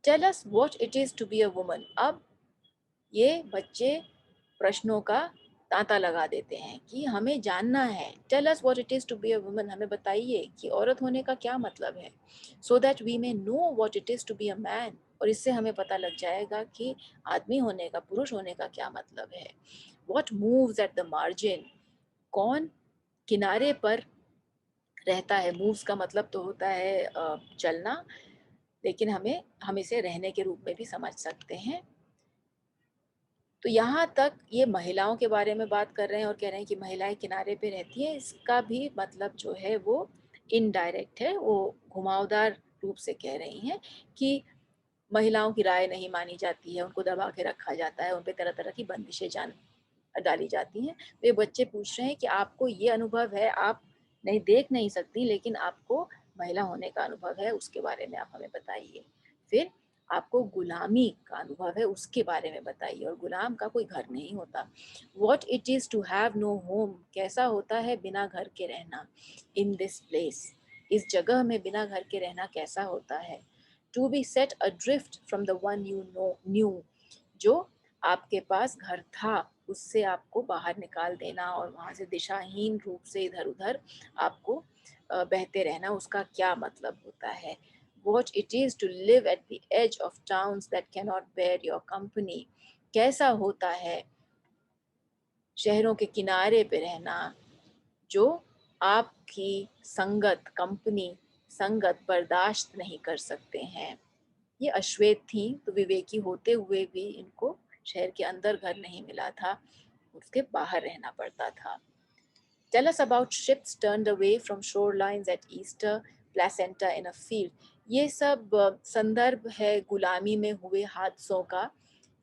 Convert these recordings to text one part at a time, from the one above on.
Tell us what it is to be a woman. अब ये बच्चे प्रश्नों का तांता लगा देते हैं कि हमें जानना है। Tell us what it is to be a woman, हमें बताइए कि औरत होने का क्या मतलब है। So that we may know what it is to be a man, और इससे हमें पता लग जाएगा कि आदमी होने का, पुरुष होने का क्या मतलब है। What moves at the margin, कौन किनारे पर रहता है। मूव्स का मतलब तो होता है चलना, लेकिन हम इसे रहने के रूप में भी समझ सकते हैं। तो यहाँ तक ये महिलाओं के बारे में बात कर रहे हैं और कह रहे हैं कि महिलाएं किनारे पे रहती हैं। इसका भी मतलब जो है वो इनडायरेक्ट है, वो घुमावदार रूप से कह रही हैं कि महिलाओं की राय नहीं मानी जाती है, उनको दबा के रखा जाता है, उन पे तरह तरह की बंदिशें जान डाली जाती हैं। वे बच्चे पूछ रहे हैं कि आपको ये अनुभव है, आप नहीं देख नहीं सकती, लेकिन आपको महिला होने का अनुभव है, उसके बारे में आप हमें बताइए। फिर आपको गुलामी का अनुभव है, उसके बारे में बताइए। और गुलाम का कोई घर नहीं होता। What it is to have no home, कैसा होता है बिना घर के रहना। इन दिस प्लेस, इस जगह में बिना घर के रहना कैसा होता है। To be set adrift from the one you know knew, जो आपके पास घर था उससे आपको बाहर निकाल देना और वहां से दिशाहीन रूप से इधर उधर आपको बहते रहना, उसका क्या मतलब होता है। What it is to live at the edge of towns that cannot bear your company, कैसा होता है शहरों के किनारे पे रहना जो आपकी संगत, कंपनी, संगत बर्दाश्त नहीं कर सकते हैं। ये अश्वेत थी, तो विवेकी होते हुए भी इनको शहर के अंदर घर नहीं मिला था, उसके बाहर रहना पड़ता था। Tell us about ships turned away from shorelines at Easter, placenta in a field. ये सब संदर्भ है गुलामी में हुए हादसों का,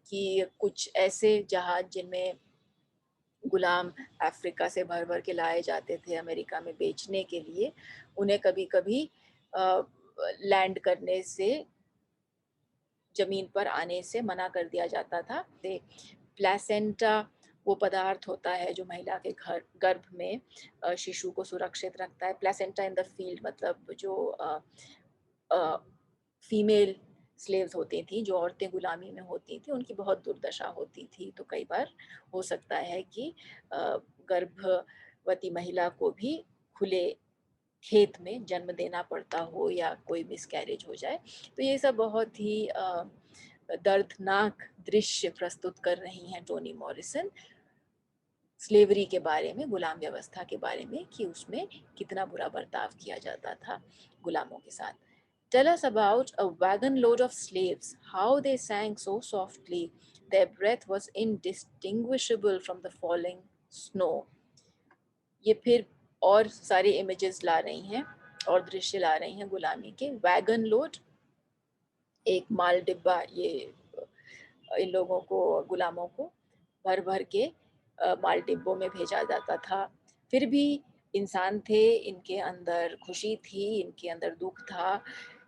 कि कुछ ऐसे जहाज जिनमें गुलाम अफ्रीका से भर भर के लाए जाते थे अमेरिका में बेचने के लिए, उन्हें कभी कभी लैंड करने से, जमीन पर आने से मना कर दिया जाता था। प्लेसेंटा वो पदार्थ होता है जो महिला के घर गर्भ में शिशु को सुरक्षित रखता है। प्लेसेंटा इन द फील्ड मतलब जो फीमेल स्लेव्स होती थी, जो औरतें गुलामी में होती थी, उनकी बहुत दुर्दशा होती थी। तो कई बार हो सकता है कि गर्भवती महिला को भी खुले खेत में जन्म देना पड़ता हो या कोई मिसकैरेज हो जाए। तो ये सब बहुत ही दर्दनाक दृश्य प्रस्तुत कर रही हैं टोनी मॉरिसन स्लेवरी के बारे में, गुलाम व्यवस्था के बारे में, कि उसमें कितना बुरा बर्ताव किया जाता था गुलामों के साथ। Tell us about a wagon load of slaves, how they sang so softly, their breath was indistinguishable from the falling snow. ये फिर और सारी इमेजेस ला रही हैं और दृश्य ला रही हैं गुलामी के। वैगन लोड, एक माल डिब्बा, ये इन लोगों को, गुलामों को भर भर के माल डिब्बों में भेजा जाता था। फिर भी इंसान थे, इनके अंदर खुशी थी, इनके अंदर दुख था।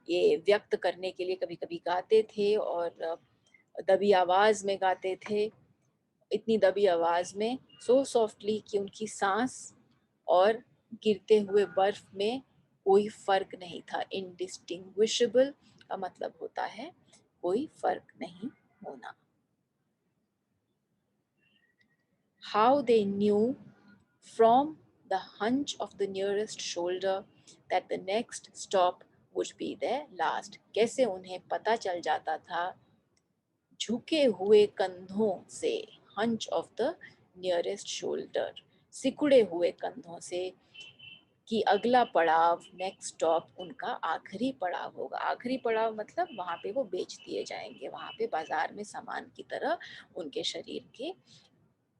ये व्यक्त करने के लिए कभी कभी गाते थे और दबी आवाज में गाते थे, इतनी दबी आवाज में, सो सॉफ्टली कि उनकी सांस और गिरते हुए बर्फ में कोई फर्क नहीं था। इनडिस्टिंग्विशेबल का मतलब होता है कोई फर्क नहीं होना। How they knew from the hunch of the nearest shoulder that the next stop would be their last. कैसे उन्हें पता चल जाता था झुके हुए कंधों से, hunch of the nearest shoulder, सिकुड़े हुए कंधों से, कि अगला पड़ाव, नेक्स्ट स्टॉप उनका आखिरी पड़ाव होगा। आखिरी पड़ाव मतलब वहां पे वो बेच दिए जाएंगे, वहां पे बाजार में सामान की तरह उनके शरीर के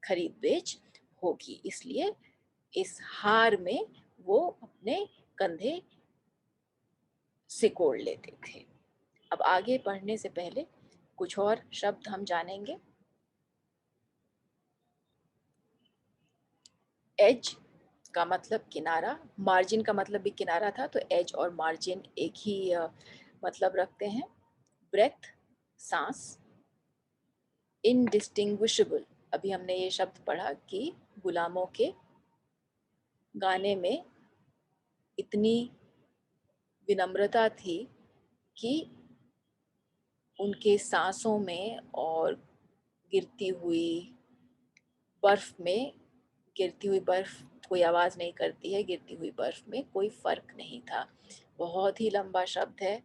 खरीद बेच होगी। इसलिए इस हार में वो अपने कंधे सिकोड़ लेते थे। अब आगे पढ़ने से पहले कुछ और शब्द हम जानेंगे। एज का मतलब किनारा, मार्जिन का मतलब भी किनारा था, तो एज और मार्जिन एक ही मतलब रखते हैं। ब्रेथ, सांस। इनडिस्टिंग्विशेबल, अभी हमने ये शब्द पढ़ा कि गुलामों के गाने में इतनी विनम्रता थी कि उनके सांसों में और गिरती हुई बर्फ में, गिरती हुई बर्फ कोई आवाज़ नहीं करती है, गिरती हुई बर्फ में कोई फ़र्क नहीं था। बहुत ही लंबा शब्द है,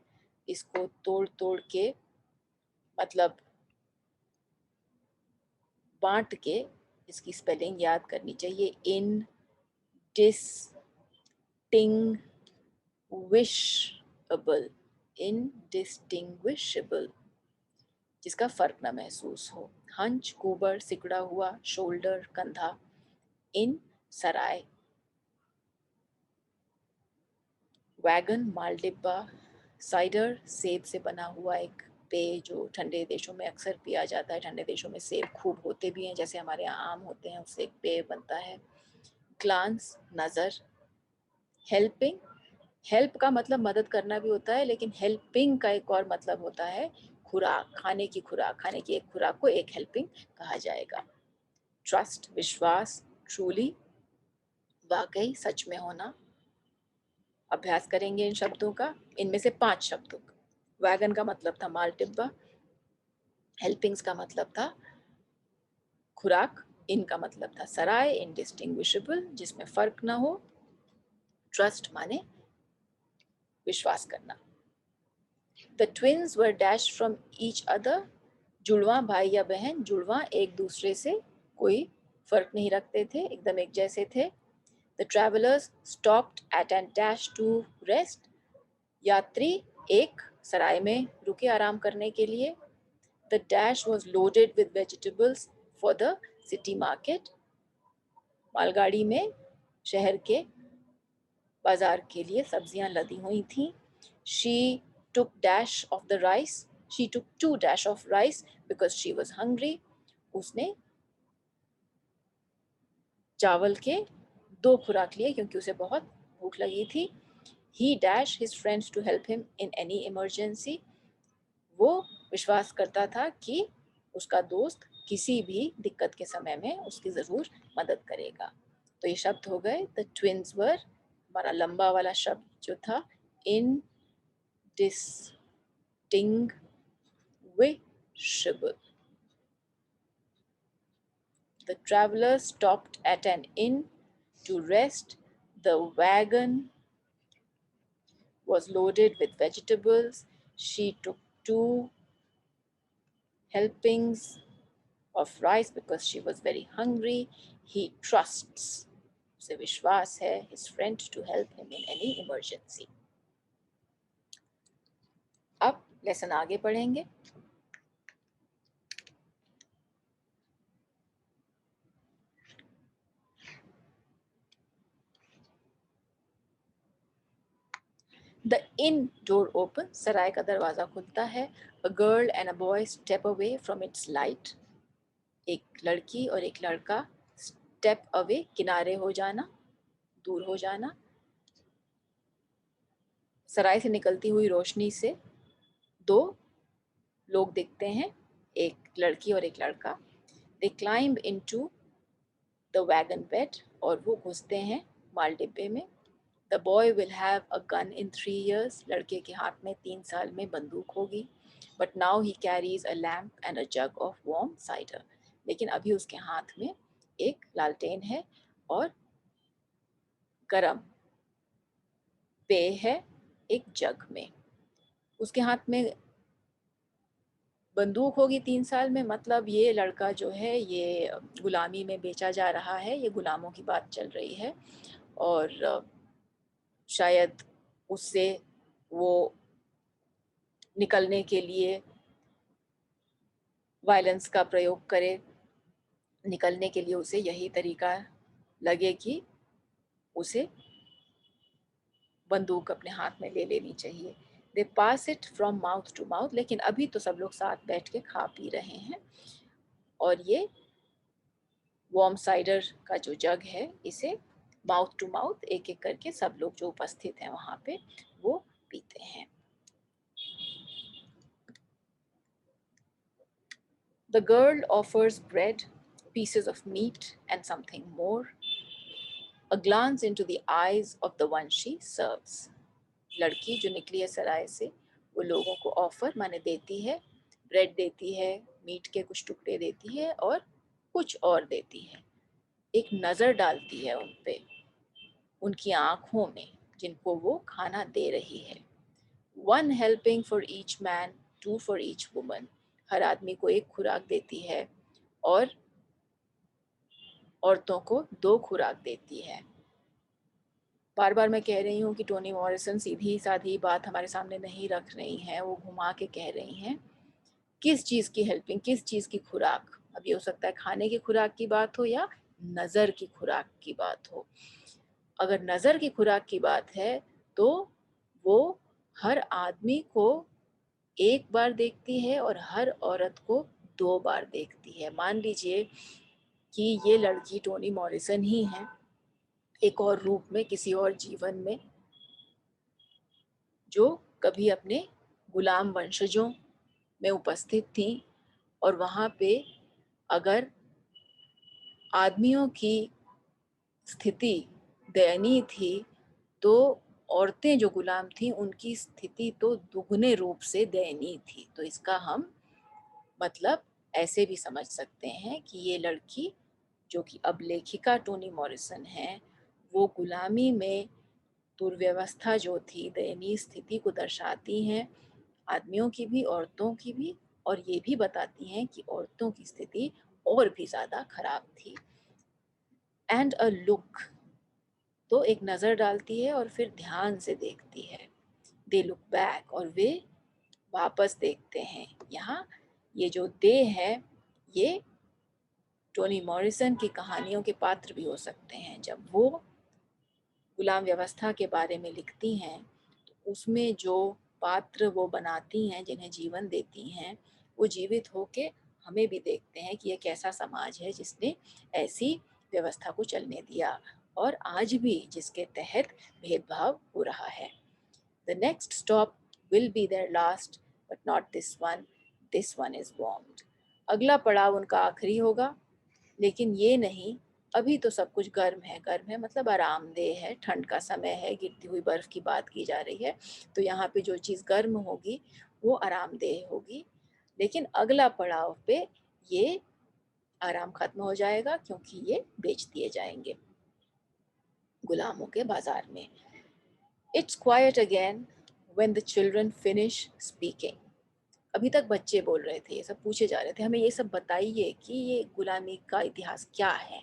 इसको तोड़ तोड़ के मतलब बांट के इसकी स्पेलिंग याद करनी चाहिए। इन डिस्टिंग्विशेबल, इनडिस्टिंग्विशेबल, जिसका फर्क ना महसूस हो। हंच, कुबर, सिकुड़ा हुआ, शोल्डर, कंधा। इन, सराय। वैगन, माल डिब्बा। साइडर, सेब से बना हुआ एक पेय जो ठंडे देशों में अक्सर पिया जाता है। ठंडे देशों में सेब खूब होते भी हैं, जैसे हमारे यहाँ आम होते हैं, उससे एक पेय बनता है। ग्लांस, नज़र। हेल्पिंग, हेल्प का मतलब मदद करना भी होता है, लेकिन हेल्पिंग का एक और मतलब होता है खुराक, खाने की खुराक, खाने की एक खुराक को एक हेल्पिंग कहा जाएगा। ट्रस्ट, विश्वास। ट्रूली, वाकई, सच में होना। अभ्यास करेंगे इन शब्दों का, इनमें से 5 शब्दों का। वैगन का मतलब था माल डिब्बा, हेल्पिंग्स का मतलब था खुराक, इनका मतलब था सराय, इनडिस्टिंग्विशेबल, जिसमें फर्क ना हो। ट्रस्ट माने विश्वास करना। The twins were dash from each other. जुड़वा भाई या बहन, जुड़वा एक दूसरे से कोई फर्क नहीं रखते थे, एकदम एक जैसे थे। The travellers stopped at an dash to rest. यात्री एक सराय में रुके आराम करने के लिए। The dash was loaded with vegetables for the city market. मालगाड़ी में शहर के बाजार के लिए सब्जियां लदी हुई थीं। She took dash of the rice, she took 2 dash of rice because she was hungry. उसने चावल के 2 खुराक लिए क्योंकि उसे बहुत भूख लगी थी। He dash his friends to help him in any emergency. वो विश्वास करता था कि उसका दोस्त किसी भी दिक्कत के समय में उसकी ज़रूर मदद करेगा। तो ये शब्द हो गए द ट्विन्स वर, हमारा लंबा वाला शब्द जो था इन distinguishable. The travelers stopped at an inn to rest. The wagon was loaded with vegetables. She took 2 helpings of rice because she was very hungry. He trusts, उसे विश्वास है, his friend to help him in any emergency. अब lesson आगे पढ़ेंगे। The inn door opens, सराय का दरवाज़ा खुलता है। A girl and a boy step away from its light. एक लड़की और एक लड़का step away, किनारे हो जाना, दूर हो जाना। सराय से निकलती हुई रोशनी से 2 लोग दिखते हैं, एक लड़की और एक लड़का। They climb into the wagon bed, और वो घुसते हैं माल डिब्बे में। The boy will have a gun in 3 years. लड़के के हाथ में 3 साल में बंदूक होगी। But now he carries a lamp and a jug of warm cider. लेकिन अभी उसके हाथ में एक लालटेन है और गरम पेय है एक जग में। उसके हाथ में बंदूक होगी 3 साल में, मतलब ये लड़का जो है ये गुलामी में बेचा जा रहा है, ये गुलामों की बात चल रही है। और शायद उससे वो निकलने के लिए वायलेंस का प्रयोग करे। निकलने के लिए उसे यही तरीका लगे कि उसे बंदूक अपने हाथ में ले लेनी चाहिए। They pass it from mouth to mouth, लेकिन अभी तो सब लोग साथ बैठ के खा पी रहे हैं और ये वार्म साइडर का जो जग है इसे माउथ टू माउथ एक एक करके सब लोग जो उपस्थित हैं वहाँ पे वो पीते हैं। The girl offers bread, pieces of meat and something more. A glance into the eyes of the one she serves. लड़की जो निकली है सराय से वो लोगों को ऑफर माने देती है ब्रेड देती है, मीट के कुछ टुकड़े देती है और कुछ और देती है। एक नज़र डालती है उन पे, उनकी आँखों में, जिनको वो खाना दे रही है। 1 helping for each man, 2 for each woman. हर आदमी को एक खुराक देती है और औरतों को 2 खुराक देती है। बार बार मैं कह रही हूँ कि टोनी मॉरिसन सीधी साधी बात हमारे सामने नहीं रख रही हैं, वो घुमा के कह रही हैं। किस चीज़ की हेल्पिंग, किस चीज़ की खुराक? अब ये हो सकता है खाने की खुराक की बात हो या नज़र की खुराक की बात हो। अगर नज़र की खुराक की बात है तो वो हर आदमी को एक बार देखती है और हर औरत को 2 बार देखती है। मान लीजिए कि ये लड़की टोनी मॉरिसन ही है, एक और रूप में, किसी और जीवन में, जो कभी अपने गुलाम वंशजों में उपस्थित थी और वहाँ पे अगर आदमियों की स्थिति दयनीय थी तो औरतें जो गुलाम थीं उनकी स्थिति तो दुगने रूप से दयनीय थी। तो इसका हम मतलब ऐसे भी समझ सकते हैं कि ये लड़की, जो कि अब लेखिका टोनी मॉरिसन है, वो गुलामी में दुर्व्यवस्था जो थी, दयनीय स्थिति को दर्शाती हैं, आदमियों की भी औरतों की भी, और ये भी बताती हैं कि औरतों की स्थिति और भी ज़्यादा खराब थी। एंड अ लुक, तो एक नज़र डालती है और फिर ध्यान से देखती है। दे लुक बैक, और वे वापस देखते हैं। यहाँ ये जो दे है, ये टोनी मॉरिसन की कहानियों के पात्र भी हो सकते हैं। जब वो गुलाम व्यवस्था के बारे में लिखती हैं तो उसमें जो पात्र वो बनाती हैं, जिन्हें जीवन देती हैं, वो जीवित होके हमें भी देखते हैं कि ये कैसा समाज है जिसने ऐसी व्यवस्था को चलने दिया और आज भी जिसके तहत भेदभाव हो रहा है। The next stop will be their last, but not this one is bombed. अगला पड़ाव उनका आखिरी होगा, लेकिन ये नहीं। अभी तो सब कुछ गर्म है, गर्म है मतलब आरामदेह है, ठंड का समय है, गिरती हुई बर्फ की बात की जा रही है, तो यहाँ पे जो चीज़ गर्म होगी वो आरामदेह होगी। लेकिन अगला पड़ाव पे ये आराम खत्म हो जाएगा, क्योंकि ये बेच दिए जाएंगे गुलामों के बाजार में। It's quite again when the children finish speaking. अभी तक बच्चे बोल रहे थे, ये सब पूछे जा रहे थे, हमें ये सब बताइए कि ये गुलामी का इतिहास क्या है,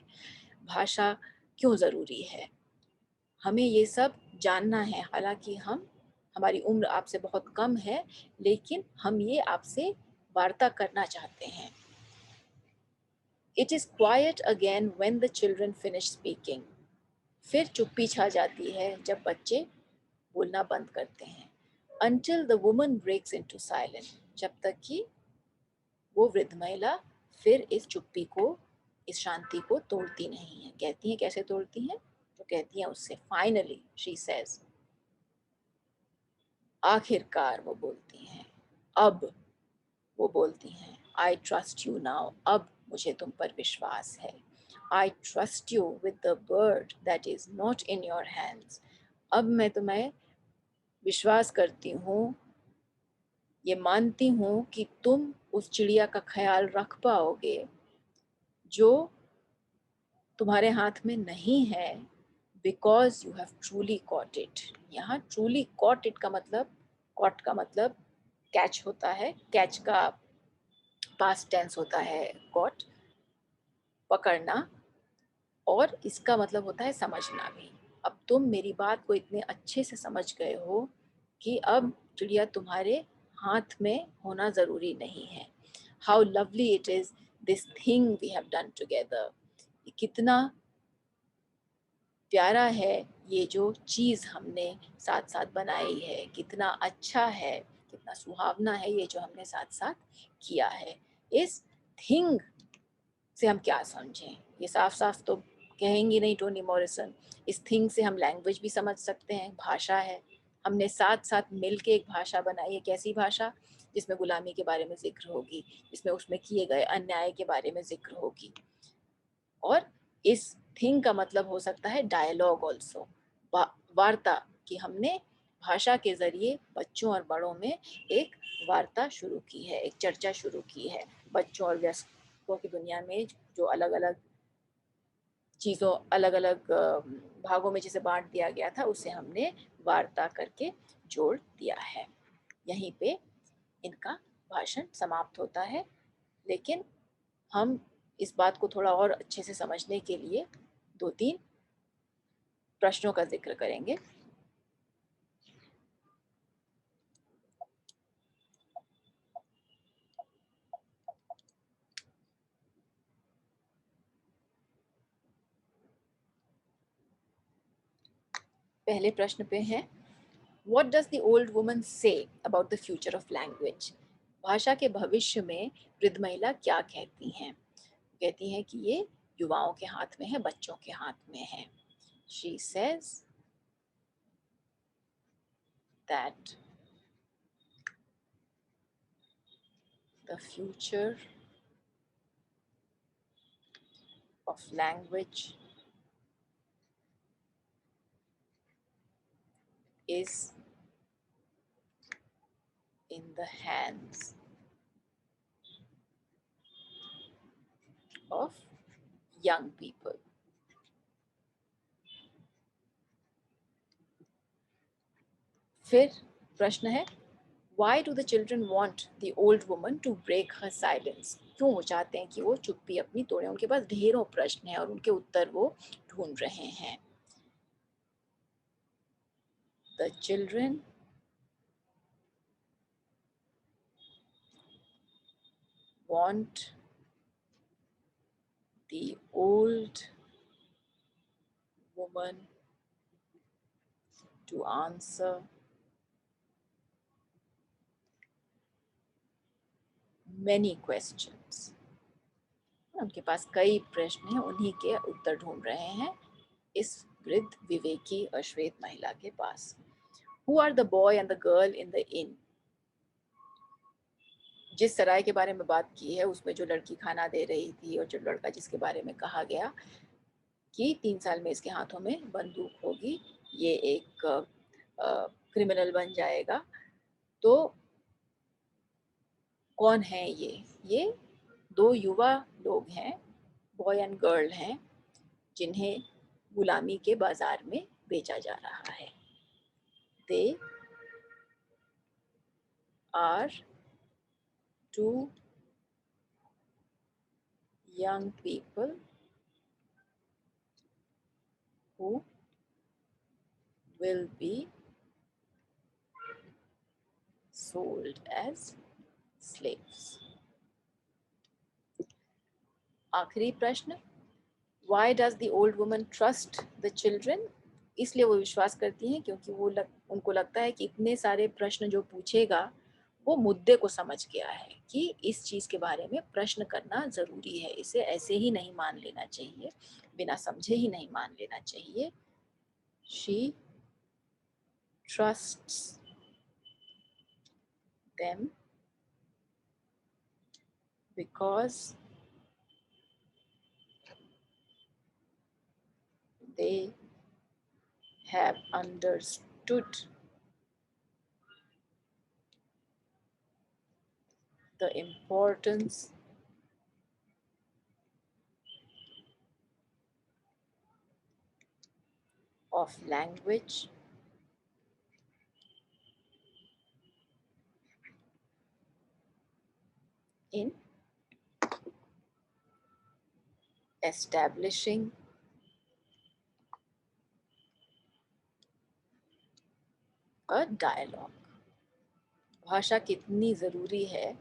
भाषा क्यों ज़रूरी है, हमें ये सब जानना है। हालांकि हमारी उम्र आपसे बहुत कम है, लेकिन हम ये आपसे वार्ता करना चाहते हैं। It is quite again when the children finish speaking. फिर चुप्पी छा जाती है जब बच्चे बोलना बंद करते हैं। Until the woman breaks into silence, जब तक कि वो वृद्ध महिला फिर इस चुप्पी को, इस शांति को तोड़ती नहीं है। कहती हैं कैसे तोड़ती हैं? तो कहती हैं उससे, फाइनली शी सेज, आखिरकार वो बोलती हैं, अब वो बोलती हैं, आई ट्रस्ट यू नाउ, अब मुझे तुम पर विश्वास है। I trust you with the bird that is not in your hands, अब मैं तुम्हें विश्वास करती हूँ, ये मानती हूँ कि तुम उस चिड़िया का ख्याल रख पाओगे जो तुम्हारे हाथ में नहीं है, because you have truly caught it. यहाँ ट्रूली कॉट इट का मतलब, कॉट का मतलब कैच होता है, कैच का पास्ट टेंस होता है कॉट, पकड़ना, और इसका मतलब होता है समझना भी। अब तुम मेरी बात को इतने अच्छे से समझ गए हो कि अब चिड़िया तुम्हारे हाथ में होना ज़रूरी नहीं है। How lovely it is, this thing we have done together, कितना प्यारा है ये जो चीज़ हमने साथ साथ बनाई है, कितना अच्छा है, कितना सुहावना है ये जो हमने साथ साथ किया है। इस थिंग से हम क्या समझें, ये साफ साफ तो कहेंगी नहीं टोनी मॉरिसन। इस थिंग से हम लैंग्वेज भी समझ सकते हैं, भाषा है। हमने साथ साथ मिल के एक भाषा बनाई है। कैसी भाषा? जिसमें गुलामी के बारे में जिक्र होगी, जिसमें उसमें किए गए अन्याय के बारे में जिक्र होगी। और इस थिंग का मतलब हो सकता है डायलॉग ऑल्सो, वार्ता, कि हमने भाषा के ज़रिए बच्चों और बड़ों में एक वार्ता शुरू की है, एक चर्चा शुरू की है। बच्चों और वयस्कों की दुनिया में जो अलग-अलग चीज़ों अलग-अलग भागों में जिसे बाँट दिया गया था, उसे हमने वार्ता करके जोड़ दिया है। यहीं पे इनका भाषण समाप्त होता है, लेकिन हम इस बात को थोड़ा और अच्छे से समझने के लिए 2-3 प्रश्नों का ज़िक्र करेंगे। पहले प्रश्न पे है, what does the old woman say about the future of language? भाषा के भविष्य में वृद्ध महिला क्या कहती हैं? कहती हैं कि ये युवाओं के हाथ में है, बच्चों के हाथ में है। She says that the future of language is in the hands of young people. फिर प्रश्न है, why do the children want the old woman to break her silence? क्यों वो चाहते हैं कि वो चुप्पी अपनी तोड़े? उनके पास ढेरों प्रश्न हैं और उनके उत्तर वो ढूंढ रहे हैं। The children want the old woman to answer many questions. उनके पास कई प्रश्न हैं, उन्हीं के उत्तर ढूंढ रहे हैं इस वृद्ध विवेकी अश्वेत महिला के पास। Who are the boy and the girl in the inn? जिस सराय के बारे में बात की है उसमें जो लड़की खाना दे रही थी और जो लड़का जिसके बारे में कहा गया कि 3 साल में इसके हाथों में बंदूक होगी, ये एक क्रिमिनल बन जाएगा, तो कौन है ये? ये 2 युवा लोग हैं, बॉय एंड गर्ल हैं, जिन्हें गुलामी के बाजार में बेचा जा रहा है। They are 2 young people who will be sold as slaves. आखिरी प्रश्न, why does the old woman trust the children? इसलिए वो विश्वास करती हैं क्योंकि उनको लगता है कि इतने सारे प्रश्न जो पूछेगा वो मुद्दे को समझ गया है कि इस चीज के बारे में प्रश्न करना जरूरी है, इसे ऐसे ही नहीं मान लेना चाहिए, बिना समझे ही नहीं मान लेना चाहिए। She trusts them because they have understood the importance of language in establishing a dialogue. भाषा कितनी जरूरी है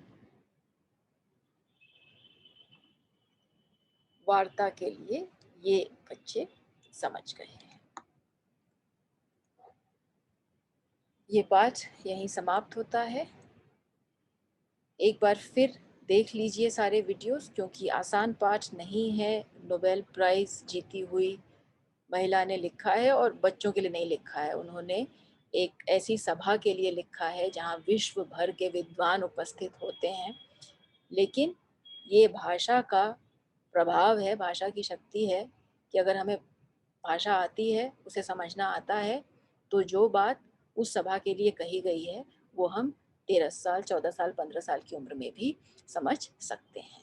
वार्ता के लिए, ये बच्चे समझ गए हैं। ये पाठ यहीं समाप्त होता है। एक बार फिर देख लीजिए सारे वीडियोस, क्योंकि आसान पाठ नहीं है। नोबेल प्राइज जीती हुई महिला ने लिखा है और बच्चों के लिए नहीं लिखा है, उन्होंने एक ऐसी सभा के लिए लिखा है जहाँ विश्व भर के विद्वान उपस्थित होते हैं। लेकिन ये भाषा का प्रभाव है, भाषा की शक्ति है कि अगर हमें भाषा आती है, उसे समझना आता है, तो जो बात उस सभा के लिए कही गई है, वो हम 13 साल, 14 साल, 15 साल की उम्र में भी समझ सकते हैं।